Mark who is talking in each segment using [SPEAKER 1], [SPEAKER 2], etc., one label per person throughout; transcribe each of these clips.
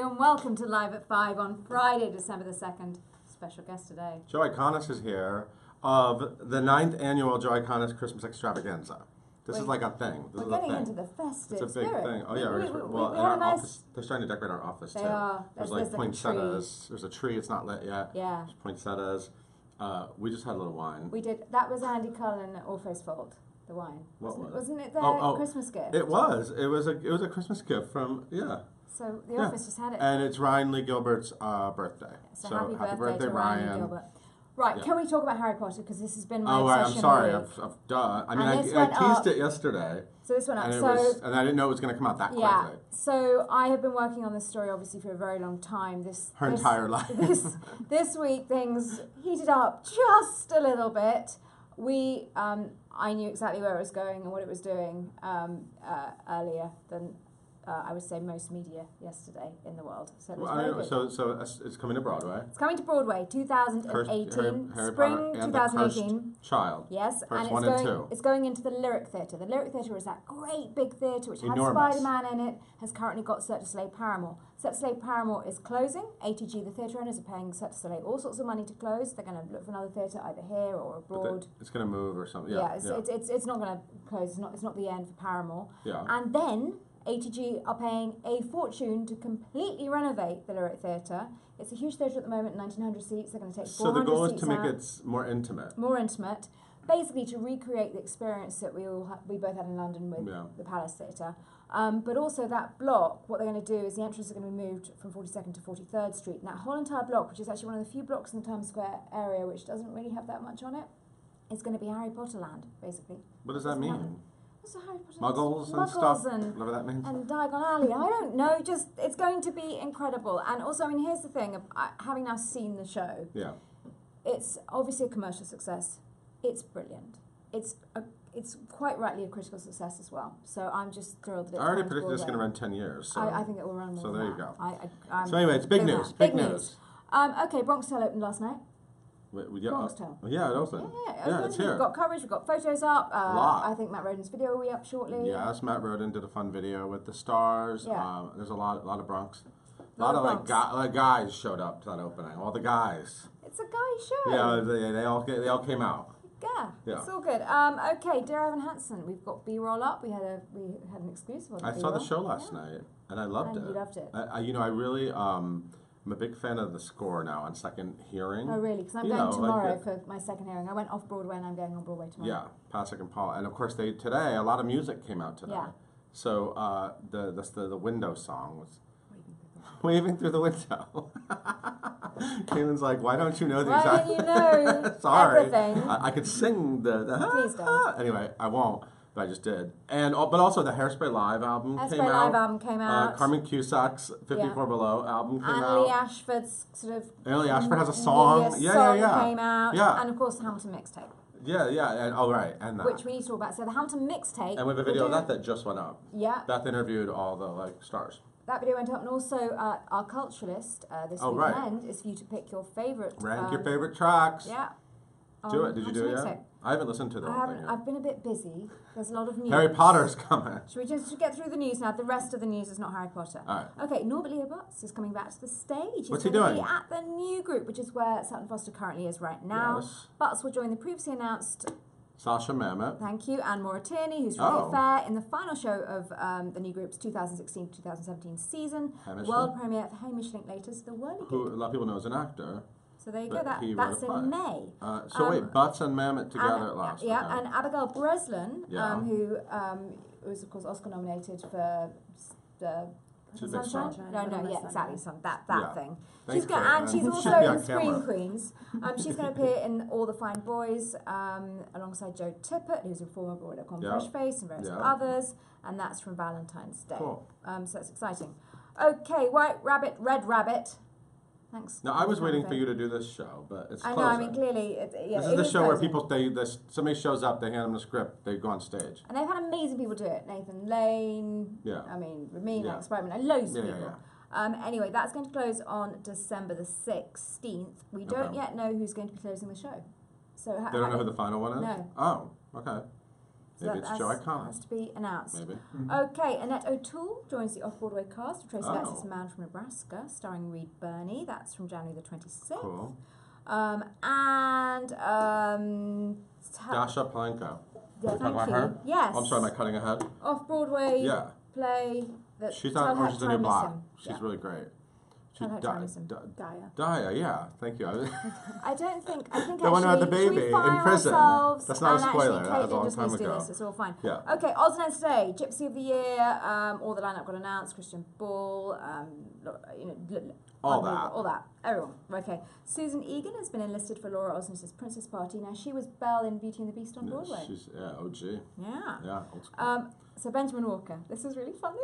[SPEAKER 1] and welcome to Live at 5 on Friday, December the 2nd. Special guest today.
[SPEAKER 2] Joe Iconis is here of the 9th annual Joe Iconis Christmas extravaganza. This is like a thing.
[SPEAKER 1] We're getting into the festive
[SPEAKER 2] It's a big
[SPEAKER 1] spirit.
[SPEAKER 2] thing. Oh yeah, well, in our office, they're starting to decorate our office too.
[SPEAKER 1] They are.
[SPEAKER 2] There's like poinsettias. There's a tree. It's not lit yet.
[SPEAKER 1] Yeah.
[SPEAKER 2] There's poinsettias. We just had a little wine.
[SPEAKER 1] We did. That was Andy Cullen at Orpheus fault. The wine. Wasn't it their Christmas gift?
[SPEAKER 2] It was. It was a Christmas gift from
[SPEAKER 1] So the office just had it.
[SPEAKER 2] And it's Ryan Lee Gilbert's birthday.
[SPEAKER 1] So happy birthday to Ryan Lee Gilbert. Right, can we talk about Harry Potter? Because this has been my obsession.
[SPEAKER 2] I'm sorry. Duh. I mean, I teased it yesterday.
[SPEAKER 1] So this went up.
[SPEAKER 2] And I didn't know it was going to come out that quickly.
[SPEAKER 1] Yeah. So I have been working on this story, obviously, for a very long time.
[SPEAKER 2] Her entire life.
[SPEAKER 1] This week, things heated up just a little bit. I knew exactly where it was going and what it was doing earlier than I would say most media yesterday in the world. So it was
[SPEAKER 2] so it's coming to Broadway.
[SPEAKER 1] It's coming to Broadway, 2018, spring 2018.
[SPEAKER 2] Child.
[SPEAKER 1] Yes,
[SPEAKER 2] and
[SPEAKER 1] it's going into the Lyric Theatre. The Lyric Theatre is that great big theatre which has Spider-Man in it, has currently got Cirque du Soleil Paramore. Cirque du Soleil Paramore is closing. ATG, the theatre owners, are paying Cirque du Soleil all sorts of money to close. They're going to look for another theatre either here or abroad.
[SPEAKER 2] It's going to move or something.
[SPEAKER 1] It's not going to close. It's not the end for Paramore.
[SPEAKER 2] Yeah.
[SPEAKER 1] And then ATG are paying a fortune to completely renovate the Lyric Theatre. It's a huge theatre at the moment, 1,900 seats. They're going to take 400 seats out.
[SPEAKER 2] So the goal is to make it more intimate.
[SPEAKER 1] More intimate. Basically to recreate the experience that we both had in London with the Palace Theatre. But also that block, what they're going to do is the entrances are going to be moved from 42nd to 43rd Street. And that whole entire block, which is actually one of the few blocks in the Times Square area which doesn't really have that much on it, is going to be Harry Potter land, basically.
[SPEAKER 2] What does that mean?
[SPEAKER 1] So Harry Potter
[SPEAKER 2] Muggles and stuff, whatever that means.
[SPEAKER 1] And Diagon Alley, I don't know, just, it's going to be incredible. And also, I mean, here's the thing, having now seen the show, it's obviously a commercial success. It's brilliant. It's quite rightly a critical success as well. So I'm just thrilled that it's
[SPEAKER 2] I already predicted it's going to run 10 years. So
[SPEAKER 1] I think it will run more.
[SPEAKER 2] So there you go.
[SPEAKER 1] So
[SPEAKER 2] anyway, it's big news. Big news.
[SPEAKER 1] Okay, Bronx Tale opened last night.
[SPEAKER 2] Bronx Tale. Yeah, it opened.
[SPEAKER 1] Yeah,
[SPEAKER 2] it's here.
[SPEAKER 1] We've got coverage, we've got photos up.
[SPEAKER 2] A lot.
[SPEAKER 1] I think Matt Rodin's video will be up shortly.
[SPEAKER 2] Yes, Matt Rodin did a fun video with the stars.
[SPEAKER 1] Yeah.
[SPEAKER 2] There's a lot of Bronx. A lot of guys showed up to that opening. All the guys.
[SPEAKER 1] It's a guy show.
[SPEAKER 2] Yeah, they all came out.
[SPEAKER 1] Yeah, it's all good. Okay, Dear Evan Hansen, we've got B-roll up. We had an exclusive on
[SPEAKER 2] I saw the show last night, and I loved it.
[SPEAKER 1] You loved it.
[SPEAKER 2] I really, I'm a big fan of the score now on second hearing.
[SPEAKER 1] Oh, really? Because I'm going tomorrow for my second hearing. I went off Broadway, and I'm going on Broadway tomorrow.
[SPEAKER 2] Yeah, Patrick and Paul, and of course today a lot of music came out today.
[SPEAKER 1] Yeah.
[SPEAKER 2] So the window song was waving through the window. Caitlin's like, why don't you know the exact...
[SPEAKER 1] Why don't you know
[SPEAKER 2] Sorry.
[SPEAKER 1] everything?
[SPEAKER 2] I could sing the
[SPEAKER 1] Please don't.
[SPEAKER 2] Anyway, I won't, but I just did. But also the Hairspray Live album came out.
[SPEAKER 1] Live album came out.
[SPEAKER 2] Carmen Cusack's 54 Below album came out.
[SPEAKER 1] Annalie Ashford's sort of...
[SPEAKER 2] Annalie Ashford has a song.
[SPEAKER 1] Yeah. Came out.
[SPEAKER 2] Yeah.
[SPEAKER 1] And of course the Hamilton mixtape.
[SPEAKER 2] Yeah, and right, and that.
[SPEAKER 1] Which we need to talk about. So the Hamilton mixtape...
[SPEAKER 2] And we have a video of that just went up.
[SPEAKER 1] Yeah.
[SPEAKER 2] Beth interviewed all the stars.
[SPEAKER 1] That video went up, and also our culturalist this weekend is for you to pick your favourite.
[SPEAKER 2] Rank your favourite tracks.
[SPEAKER 1] Yeah.
[SPEAKER 2] Do it. Did you do it yet? I haven't listened to the whole thing yet.
[SPEAKER 1] I've been a bit busy. There's a lot of news.
[SPEAKER 2] Harry Potter's coming.
[SPEAKER 1] Should we just get through the news now? The rest of the news is not Harry Potter.
[SPEAKER 2] All right.
[SPEAKER 1] Okay, Norbert Leo Butts is coming back to the stage.
[SPEAKER 2] What's he doing?
[SPEAKER 1] He's going to be at the New Group, which is where Sutton Foster currently is right now.
[SPEAKER 2] Yes.
[SPEAKER 1] Butts will join the previously announced...
[SPEAKER 2] Sasha Mamet.
[SPEAKER 1] Thank you. And Maura Tierney, who's from the Affair, in the final show of the New Group's 2016-2017 season. World premiere for Hamish Linklater's The Whirligig.
[SPEAKER 2] Who a lot of people know as an actor.
[SPEAKER 1] So there you go. That's in May.
[SPEAKER 2] So wait, Butts and Mamet together at last.
[SPEAKER 1] Yeah, okay. And Abigail Breslin, who was of course Oscar nominated for the Sunshine? No, exactly. That thing. She's also in Scream Queens. She's going to appear in All the Fine Boys alongside Joe Tippett, who's a former Broadway.com Fresh Face, and various others. And that's from Valentine's Day. Cool. So that's exciting. Okay, White Rabbit, Red Rabbit. Thanks.
[SPEAKER 2] Now, I was waiting for you to do this show, but it's closing.
[SPEAKER 1] I know, I mean, clearly,
[SPEAKER 2] this is the show where people, somebody shows up, they hand them the script, they go on stage.
[SPEAKER 1] And they've had amazing people do it. Nathan Lane, I mean, Ramin, Alex Brightman, and loads of people. Anyway, that's going to close on December the 16th. We don't yet know who's going to be closing the show. So
[SPEAKER 2] they don't know who the final one is?
[SPEAKER 1] No.
[SPEAKER 2] Oh, okay.
[SPEAKER 1] So
[SPEAKER 2] maybe it's Joe Iconis.
[SPEAKER 1] Has to be announced.
[SPEAKER 2] Maybe.
[SPEAKER 1] Okay, Annette O'Toole joins the off-Broadway cast of Tracy Letts' Man from Nebraska, starring Reed Birney. That's from January the 26th.
[SPEAKER 2] Cool.
[SPEAKER 1] Dasha
[SPEAKER 2] Palenko.
[SPEAKER 1] Yeah,
[SPEAKER 2] talking about her?
[SPEAKER 1] Yes.
[SPEAKER 2] Oh, I'm sorry, am I cutting ahead?
[SPEAKER 1] Off-Broadway play.
[SPEAKER 2] She's on Orange is the New Black. She's really great.
[SPEAKER 1] Daya,
[SPEAKER 2] yeah, thank you.
[SPEAKER 1] I think
[SPEAKER 2] the one who had the baby in prison. That's not a spoiler. That was a long time ago.
[SPEAKER 1] It's all fine.
[SPEAKER 2] Yeah.
[SPEAKER 1] Okay, odds and ends today. Gypsy of the Year. All the lineup got announced. Christian Ball. All that. Everyone. Okay. Susan Egan has been enlisted for Laura Osnes' Princess Party. Now she was Belle in Beauty and the Beast on Broadway.
[SPEAKER 2] She's OG.
[SPEAKER 1] Yeah.
[SPEAKER 2] Old school.
[SPEAKER 1] So Benjamin Walker. This is really fun.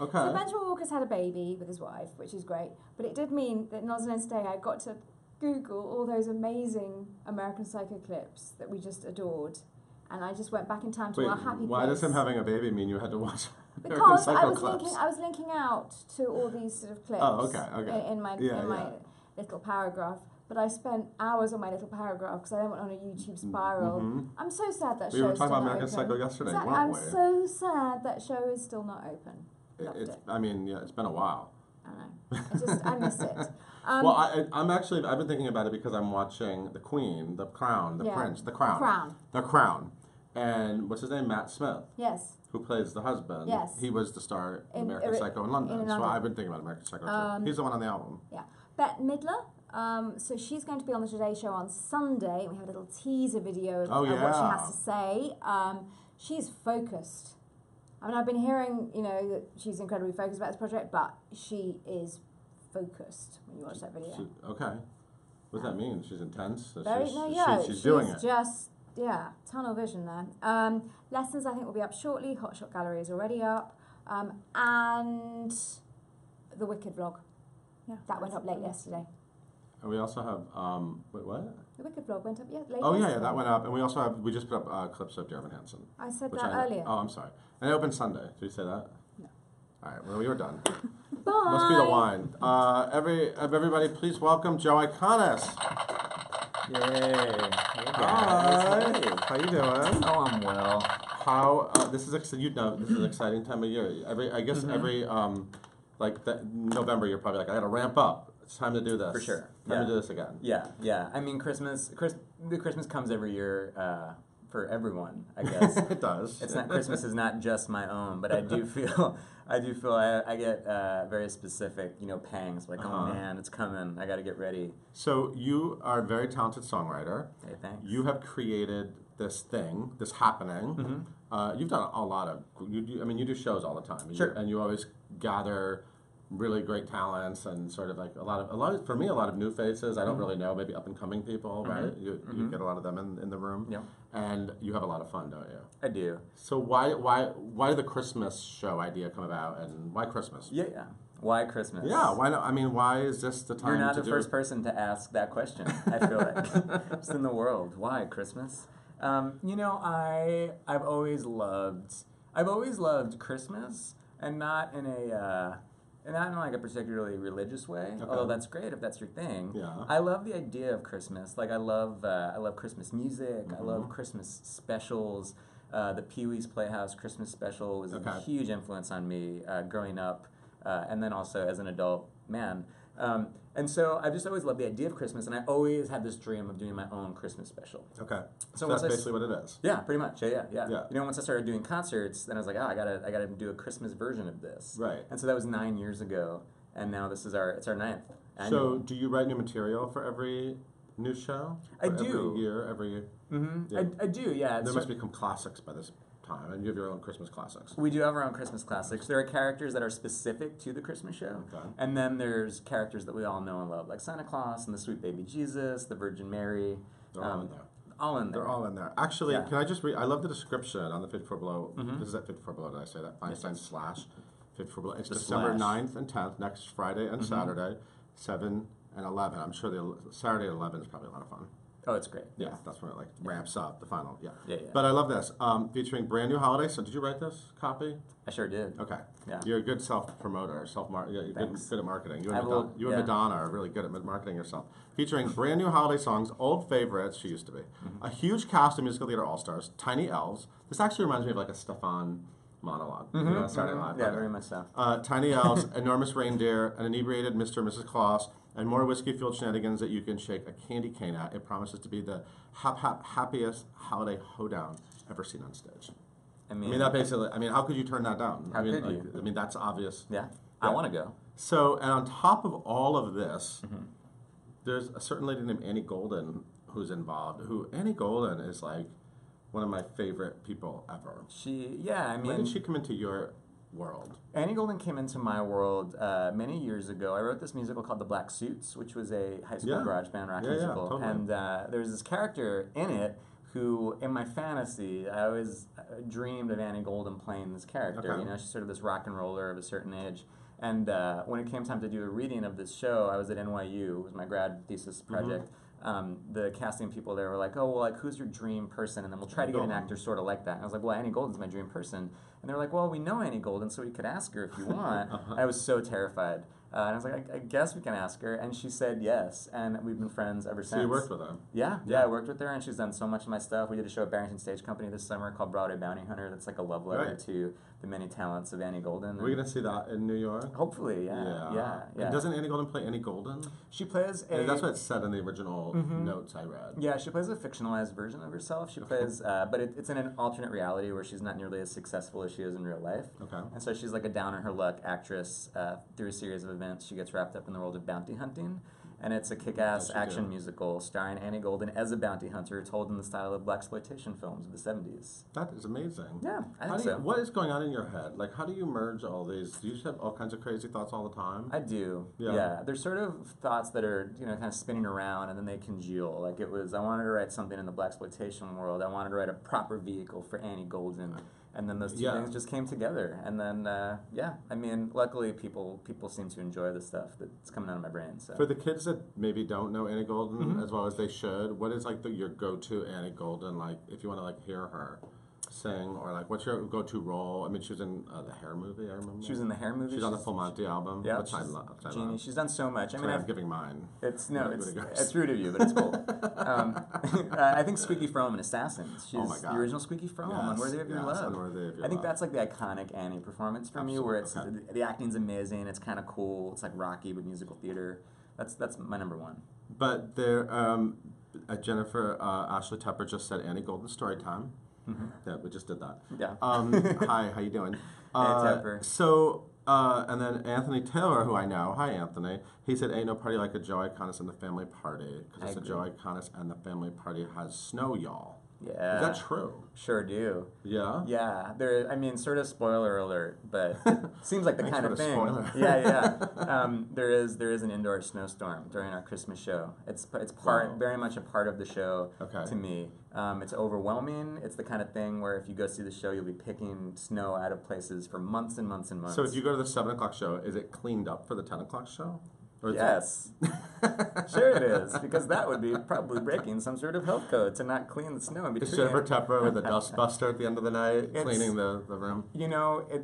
[SPEAKER 2] Okay.
[SPEAKER 1] So Benjamin Walker's had a baby with his wife, which is great. But it did mean that in Odds and Ends today, I got to Google all those amazing American Psycho clips that we just adored, and I just went back in time to our happy place.
[SPEAKER 2] Why does him having a baby mean you had to watch?
[SPEAKER 1] Because I was linking out to all these sort of clips.
[SPEAKER 2] Oh, okay.
[SPEAKER 1] In my little paragraph. But I spent hours on my little paragraph because I then went on a YouTube spiral. I'm so sad that show is still not open.
[SPEAKER 2] We were talking about American Psycho yesterday, weren't we?
[SPEAKER 1] I'm so sad that show is still not open.
[SPEAKER 2] I mean, it's been a while.
[SPEAKER 1] I know. I miss it.
[SPEAKER 2] Well, I've been thinking about it because I'm watching The Queen, The Crown, The Prince, The Crown. The Crown. And what's his name? Matt Smith.
[SPEAKER 1] Yes.
[SPEAKER 2] Who plays the husband.
[SPEAKER 1] Yes.
[SPEAKER 2] He was the star in American Psycho in London. So I've been thinking about American Psycho too. He's the one on the album.
[SPEAKER 1] Yeah. Bette Midler. So she's going to be on the Today Show on Sunday. We have a little teaser video of what she has to say. She's focused. I mean, I've been hearing, that she's incredibly focused about this project, but she is focused when you watch that video.
[SPEAKER 2] Okay. What does that mean? She's intense?
[SPEAKER 1] She's
[SPEAKER 2] doing it.
[SPEAKER 1] Just, tunnel vision there. Lessons, I think, will be up shortly. Hot Shot Gallery is already up. And the Wicked vlog. Yeah. That went up late yesterday.
[SPEAKER 2] And we also have, wait, what?
[SPEAKER 1] The Wicked vlog went up late yesterday.
[SPEAKER 2] Yeah, that went up. And we also have, we just put up clips of Jeremy Hansen.
[SPEAKER 1] I said that earlier.
[SPEAKER 2] Oh, I'm sorry. And it opened Sunday. Did you say that?
[SPEAKER 1] No.
[SPEAKER 2] All right, well, we were done.
[SPEAKER 1] Bye.
[SPEAKER 2] Must be the wine. Everybody, please welcome Joe Iconis.
[SPEAKER 3] Yay.
[SPEAKER 2] Hi. How you doing?
[SPEAKER 3] Oh, I'm well.
[SPEAKER 2] This is this is an exciting time of year. Every November, you're probably like, I got to ramp up. It's time to do this.
[SPEAKER 3] For sure.
[SPEAKER 2] Time to do this again.
[SPEAKER 3] Yeah. I mean, Christmas comes every year for everyone, I guess.
[SPEAKER 2] It does.
[SPEAKER 3] Christmas is not just my own, but I do feel I get very specific, pangs like, oh man, it's coming. I got to get ready.
[SPEAKER 2] So you are a very talented songwriter.
[SPEAKER 3] Hey, thanks.
[SPEAKER 2] You have created this thing, this happening. You've done a lot of. You do shows all the time.
[SPEAKER 3] Sure.
[SPEAKER 2] And you always gather really great talents and sort of like a lot of new faces. I don't really know, maybe up and coming people, right? You get a lot of them in the room.
[SPEAKER 3] Yeah.
[SPEAKER 2] And you have a lot of fun, don't you?
[SPEAKER 3] I do.
[SPEAKER 2] So why did the Christmas show idea come about, and why Christmas?
[SPEAKER 3] Yeah. Why Christmas?
[SPEAKER 2] Yeah, why not? I mean, why is this the time?
[SPEAKER 3] You're not the first person to ask that question, I feel like. Just in the world. Why Christmas? I've always loved Christmas, and not in like a particularly religious way. Okay. Although that's great if that's your thing.
[SPEAKER 2] Yeah.
[SPEAKER 3] I love the idea of Christmas. Like I love Christmas music. I love Christmas specials. The Pee-wee's Playhouse Christmas special was a huge influence on me growing up, and then also as an adult man. And so I've just always loved the idea of Christmas, and I always had this dream of doing my own Christmas special.
[SPEAKER 2] Okay. So that's basically what it is.
[SPEAKER 3] Yeah, pretty much. Yeah. Once I started doing concerts, then I was like, I gotta do a Christmas version of this.
[SPEAKER 2] Right.
[SPEAKER 3] And so that was 9 years ago, and now this is our 9th annual.
[SPEAKER 2] So do you write new material for every new show?
[SPEAKER 3] I do.
[SPEAKER 2] Every year?
[SPEAKER 3] Yeah. I do, yeah.
[SPEAKER 2] There must become classics by this time, and you have your own Christmas classics.
[SPEAKER 3] We do have our own Christmas classics. There are characters that are specific to the Christmas show, and then there's characters that we all know and love, like Santa Claus and the Sweet Baby Jesus, the Virgin Mary.
[SPEAKER 2] They're all in there.
[SPEAKER 3] All in there.
[SPEAKER 2] They're all in there. Actually, can I just read? I love the description on the 54 Below. This is at 54 Below, did I say that? Feinstein / 54 Below. It's December 9th and 10th, next Friday and Saturday, 7 and 11. I'm sure the Saturday at 11 is probably a lot of fun.
[SPEAKER 3] Oh, it's great.
[SPEAKER 2] Yeah, that's when it like ramps up the final. Yeah.
[SPEAKER 3] Yeah.
[SPEAKER 2] But I love this. Featuring brand new holiday. So did you write this copy?
[SPEAKER 3] I sure did.
[SPEAKER 2] Okay.
[SPEAKER 3] Yeah.
[SPEAKER 2] You're a good self-promoter, yeah, you're good at marketing. You and
[SPEAKER 3] yeah.
[SPEAKER 2] Madonna are really good at marketing yourself. Featuring brand new holiday songs, old favorites, she used to be. A huge cast of musical theater all-stars, tiny elves. This actually reminds me of like a Stefan monologue. Saturday Night Live.
[SPEAKER 3] Yeah, very much so.
[SPEAKER 2] Tiny elves, enormous reindeer, an inebriated Mr. and Mrs. Claus, and more whiskey-fueled shenanigans that you can shake a candy cane at. It promises to be the happiest holiday hoedown ever seen on stage. I mean, that basically, how could you turn that down?
[SPEAKER 3] How could you?
[SPEAKER 2] I mean, that's obvious.
[SPEAKER 3] Yeah, I want to go.
[SPEAKER 2] So, and on top of all of this, there's a certain lady named Annie Golden who's involved, Annie Golden is like one of my favorite people ever. When did she come into your world?
[SPEAKER 3] Annie Golden came into my world many years ago. I wrote this musical called The Black Suits, which was a high school garage band rock musical. Totally. And there was this character in it who, in my fantasy, I always dreamed of Annie Golden playing this character.
[SPEAKER 2] Okay.
[SPEAKER 3] You know, she's sort of this rock and roller of a certain age. And when it came time to do a reading of this show, I was at NYU. It was my grad thesis project. The casting people there were like, oh, well, like, who's your dream person? And then we'll try to get an actor sort of like that. And I was like, well, Annie Golden's my dream person. And they're like, well, we know Annie Golden, so we could ask her if you want. I was so terrified. And I was like, I guess we can ask her. And she said yes. And we've been friends ever since.
[SPEAKER 2] So you worked with her?
[SPEAKER 3] Yeah, I worked with her, and she's done so much of my stuff. We did a show at Barrington Stage Company this summer called Broadway Bounty Hunter. That's like a love letter to the many talents of Annie Golden.
[SPEAKER 2] We're going to see that in New York?
[SPEAKER 3] Hopefully, yeah.
[SPEAKER 2] And doesn't Annie Golden play Annie Golden?
[SPEAKER 3] She plays
[SPEAKER 2] that's what it said in the original notes I read.
[SPEAKER 3] Yeah, she plays a fictionalized version of herself. She plays, but it's in an alternate reality where she's not nearly as successful as she is in real life.
[SPEAKER 2] Okay.
[SPEAKER 3] And so she's like a down-on-her-luck actress. Through a series of events, she gets wrapped up in the world of bounty hunting. And it's a kick-ass action musical starring Annie Golden as a bounty hunter, told in the style of blaxploitation films of the 70s.
[SPEAKER 2] That is amazing.
[SPEAKER 3] Yeah, I think so.
[SPEAKER 2] What is going on in your head? Like, how do you merge all these? Do you just have all kinds of crazy thoughts all the time?
[SPEAKER 3] I do. Yeah. There's sort of thoughts that are, kind of spinning around, and then they congeal. Like, I wanted to write something in the blaxploitation world. I wanted to write a proper vehicle for Annie Golden. And then those two things just came together. And then, luckily people seem to enjoy the stuff that's coming out of my brain. So.
[SPEAKER 2] For the kids that maybe don't know Annie Golden as well as they should, what is like your go-to Annie Golden, like if you want to like hear her sing, or like what's your go-to role? I mean, she was in the Hair movie, I remember.
[SPEAKER 3] She was in the Hair movie.
[SPEAKER 2] She's on the Full Monty album, which I love.
[SPEAKER 3] Genie. She's done so much.
[SPEAKER 2] I'm giving mine.
[SPEAKER 3] It's rude of you, but it's cool. I think Squeaky Fromme in Assassins. She's the original Squeaky Fromme, Unworthy of Your Love.
[SPEAKER 2] Unworthy of Your
[SPEAKER 3] I think that's like the iconic Annie performance for me, where it's the acting's amazing, it's kind of cool, it's like Rocky with musical theater. That's my number one.
[SPEAKER 2] But there, Jennifer Ashley Tepper just said Annie Golden story time. Yeah, we just did that.
[SPEAKER 3] Yeah.
[SPEAKER 2] Hi, how you doing?
[SPEAKER 3] Hey, Tepper.
[SPEAKER 2] So, and then Anthony Taylor, who I know, hi Anthony, he said, ain't no party like a Joe Iconis and the Family Party, because it's a Joe Iconis and the Family Party has snow, y'all.
[SPEAKER 3] Yeah.
[SPEAKER 2] Is that true?
[SPEAKER 3] Sure do.
[SPEAKER 2] Yeah?
[SPEAKER 3] Yeah. Sort of spoiler alert, but seems like the kind of thing.
[SPEAKER 2] Spoiler.
[SPEAKER 3] Yeah. There is an indoor snowstorm during our Christmas show. It's very much a part of the show to me. It's overwhelming. It's the kind of thing where if you go see the show, you'll be picking snow out of places for months and months and months.
[SPEAKER 2] So if you go to the 7 o'clock show, is it cleaned up for the 10 o'clock show?
[SPEAKER 3] Yes. Sure it is, because that would be probably breaking some sort of health code to not clean the snow in between.
[SPEAKER 2] Is Jennifer Tepper with a dust buster at the end of the night cleaning the room?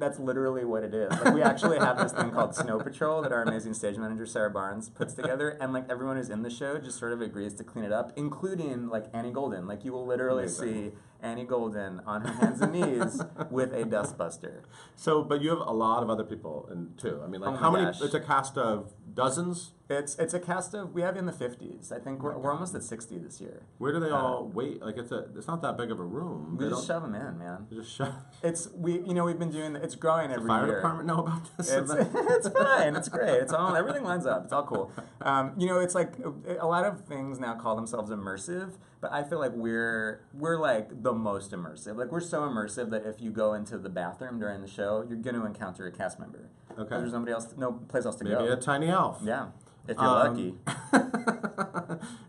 [SPEAKER 3] That's literally what it is. Like, we actually have this thing called Snow Patrol that our amazing stage manager Sarah Barnes puts together, and like everyone who's in the show just sort of agrees to clean it up, including like Annie Golden. Like you will literally see Annie Golden on her hands and knees with a dustbuster.
[SPEAKER 2] So, but you have a lot of other people too. I mean, like how many? It's a cast of dozens.
[SPEAKER 3] It's a cast of, we have in the 50s. I think we're almost at 60 this year.
[SPEAKER 2] Where do they all wait? Like it's not that big of a room.
[SPEAKER 3] We just shove them in, man.
[SPEAKER 2] You just shove. We've
[SPEAKER 3] been doing it's growing every
[SPEAKER 2] year.
[SPEAKER 3] Does
[SPEAKER 2] the fire department know about this?
[SPEAKER 3] It's fine. It's great. It's all, everything lines up. It's all cool. It's like a lot of things now call themselves immersive, but I feel like we're like the most immersive. Like we're so immersive that if you go into the bathroom during the show, you're going to encounter a cast member.
[SPEAKER 2] Okay.
[SPEAKER 3] There's no place else to go.
[SPEAKER 2] Maybe a tiny elf.
[SPEAKER 3] Yeah. If you're lucky.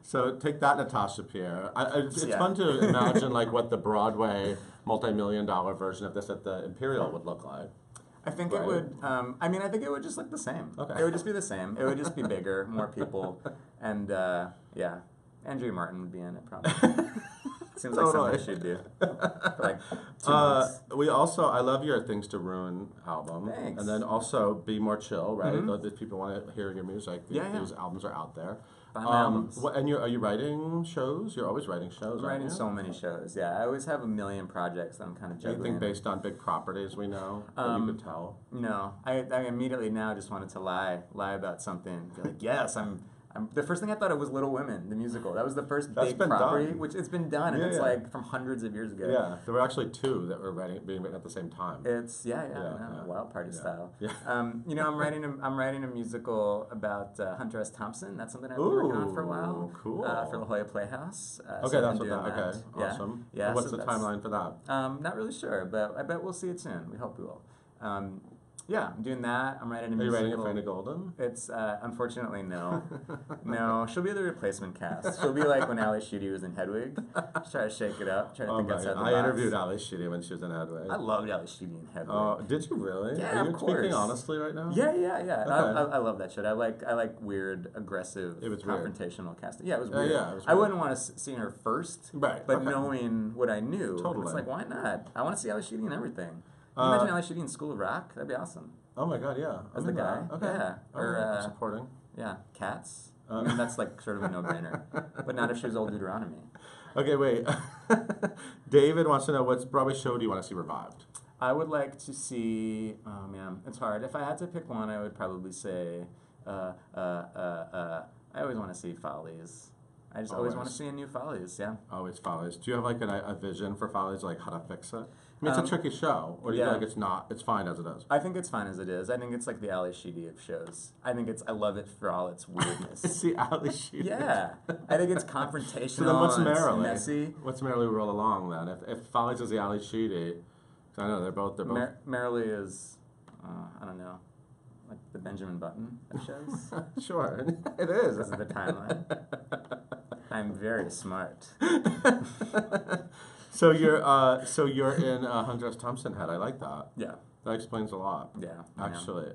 [SPEAKER 2] So take that, Natasha Pierre. It's fun to imagine like what the Broadway multi-million-dollar version of this at the Imperial would look like.
[SPEAKER 3] I think it would. I think it would just look the same.
[SPEAKER 2] Okay.
[SPEAKER 3] It would just be the same. It would just be bigger, more people, and Andrea Martin would be in it probably. Seems like something she'd do. For like 2 months.
[SPEAKER 2] I love your Things to Ruin album.
[SPEAKER 3] Thanks.
[SPEAKER 2] And then also Be More Chill, right? If people want to hear your music, these albums are out there.
[SPEAKER 3] Buy my albums.
[SPEAKER 2] Are you writing shows? You're always writing shows.
[SPEAKER 3] I'm writing so many shows. Yeah, I always have a million projects that I'm kind of juggling.
[SPEAKER 2] Anything based on big properties we know that you could tell?
[SPEAKER 3] No, I immediately now just wanted to lie about something. Be like, yes, I'm. The first thing I thought of was Little Women, the musical. That was the first big property, which it's been done, and it's like from hundreds of years ago.
[SPEAKER 2] Yeah, there were actually 2 that were being written at the same time.
[SPEAKER 3] It's Wild Party style. Yeah. I'm writing a musical about Hunter S. Thompson. That's something I've been working on for a while.
[SPEAKER 2] Cool.
[SPEAKER 3] For La Jolla Playhouse.
[SPEAKER 2] Okay, that's what that. Okay, awesome.
[SPEAKER 3] Yeah.
[SPEAKER 2] What's the timeline for that?
[SPEAKER 3] Not really sure, but I bet we'll see it soon. We hope we will. Yeah, I'm doing that. I'm writing a musical.
[SPEAKER 2] Are you writing it for Anna Golden?
[SPEAKER 3] It's, unfortunately, no. No, she'll be the replacement cast. She'll be like when Ali Sheedy was in Hedwig. Just try to shake it up, try to think outside the box.
[SPEAKER 2] I interviewed Ali Sheedy when she was in Hedwig.
[SPEAKER 3] I loved Ali Sheedy in Hedwig.
[SPEAKER 2] Oh, did you really?
[SPEAKER 3] Yeah,
[SPEAKER 2] Are you speaking honestly right now?
[SPEAKER 3] Yeah. Okay. I love that shit. I like weird, aggressive, confrontational casting. Yeah, it was weird.
[SPEAKER 2] Yeah, it was weird.
[SPEAKER 3] I wouldn't want to see her first,
[SPEAKER 2] right?
[SPEAKER 3] But knowing what I knew,
[SPEAKER 2] totally.
[SPEAKER 3] It's like, why not? I want to see Ali Sheedy in everything. Can you imagine Ali Sheedy in School of Rock? That'd be awesome.
[SPEAKER 2] Oh my God, yeah.
[SPEAKER 3] As the guy.
[SPEAKER 2] Okay.
[SPEAKER 3] Yeah. Or
[SPEAKER 2] I'm supporting.
[SPEAKER 3] Yeah, Cats. I mean, that's like sort of a no-brainer. But not if she was old Deuteronomy.
[SPEAKER 2] Okay, wait. David wants to know, what Broadway show do you want to see revived?
[SPEAKER 3] I would like to see, oh man, it's hard. If I had to pick one, I would probably say, I always want to see Follies. I just always want to see a new Follies, yeah.
[SPEAKER 2] Always Follies. Do you have like a vision for Follies, like how to fix it? I mean, it's a tricky show, or do you feel like it's fine as it is?
[SPEAKER 3] I think it's fine as it is. I think it's like the Ali Sheedy of shows. I love it for all its weirdness.
[SPEAKER 2] It's the Ali Sheedy.
[SPEAKER 3] Yeah. I think it's confrontational.
[SPEAKER 2] So then what's Merrily?
[SPEAKER 3] Messy.
[SPEAKER 2] What's Merrily roll along then? If Follies is the Ali Sheedy, I know they're both.
[SPEAKER 3] Merrily is, I don't know, like the Benjamin Button of shows.
[SPEAKER 2] Sure, it is.
[SPEAKER 3] Because of the timeline. I'm very smart.
[SPEAKER 2] So you're in Hunter S. Thompson head. I like that.
[SPEAKER 3] Yeah.
[SPEAKER 2] That explains a lot.
[SPEAKER 3] Yeah.
[SPEAKER 2] Actually.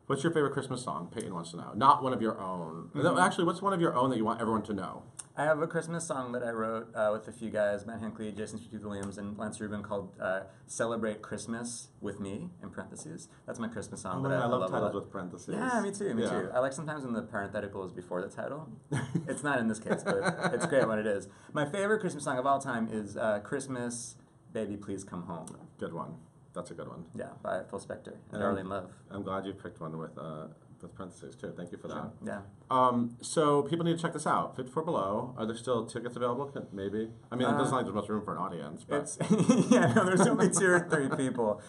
[SPEAKER 2] What's your favorite Christmas song? Peyton wants to know. Not one of your own. No, actually, what's one of your own that you want everyone to know?
[SPEAKER 3] I have a Christmas song that I wrote with a few guys, Matt Hinckley, Jason Williams, and Lance Rubin, called Celebrate Christmas with Me, in parentheses. That's my Christmas song.
[SPEAKER 2] I love titles with parentheses.
[SPEAKER 3] Yeah, me too. I like sometimes when the parenthetical is before the title. It's not in this case, but it's great when it is. My favorite Christmas song of all time is Christmas, Baby Please Come Home.
[SPEAKER 2] Good one. That's a good one.
[SPEAKER 3] Yeah, by Phil Spector and Darlene Love.
[SPEAKER 2] I'm glad you picked one with parentheses too. Thank you for that.
[SPEAKER 3] Yeah.
[SPEAKER 2] So people need to check this out. 54 Below. Are there still tickets available? Maybe. I mean, it doesn't like there's much room for an audience. But.
[SPEAKER 3] There's only 2 or 3 people.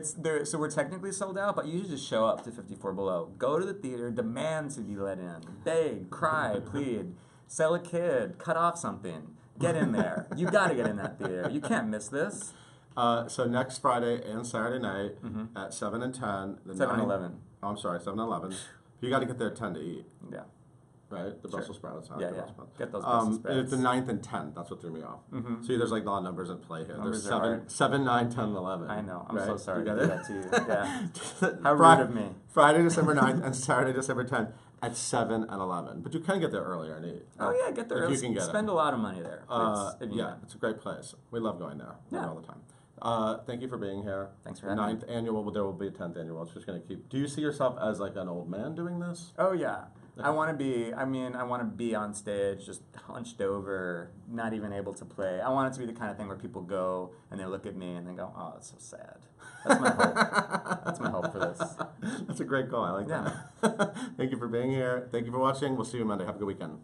[SPEAKER 3] So we're technically sold out, but you should just show up to 54 Below. Go to the theater, demand to be let in, beg, cry, plead, sell a kid, cut off something. Get in there. You got to get in that theater. You can't miss this.
[SPEAKER 2] So next Friday and Saturday night at 7 and 10.
[SPEAKER 3] 7-11.
[SPEAKER 2] Oh, I'm sorry, 7-11. You got to get there at 10 to eat.
[SPEAKER 3] Yeah.
[SPEAKER 2] Right? The Brussels sprouts.
[SPEAKER 3] Yeah. Get those Brussels sprouts.
[SPEAKER 2] It's the 9th and 10th. That's what threw me off. See, there's like a lot of numbers in play here.
[SPEAKER 3] Numbers
[SPEAKER 2] there's 7, 9, 10, 11.
[SPEAKER 3] I know. I'm
[SPEAKER 2] right?
[SPEAKER 3] so sorry
[SPEAKER 2] to
[SPEAKER 3] do that to you. Yeah. How rude of me.
[SPEAKER 2] Friday, December 9th and Saturday, December 10th at 7 and 11. But you can get there earlier and eat.
[SPEAKER 3] Oh, yeah, get there early.
[SPEAKER 2] You can get
[SPEAKER 3] Spend a lot of money there.
[SPEAKER 2] It's a great place. We love going there. All the time. Thank you for being here.
[SPEAKER 3] Thanks for having me.
[SPEAKER 2] 9th annual, there will be a 10th annual. It's just going to keep. Do you see yourself as like an old man doing this?
[SPEAKER 3] Oh yeah. I want to be on stage just hunched over, not even able to play. I want it to be the kind of thing where people go and they look at me and they go, "Oh, that's so sad." That's my hope. That's my hope for this.
[SPEAKER 2] That's a great goal. I like that. Thank you for being here. Thank you for watching. We'll see you Monday. Have a good weekend.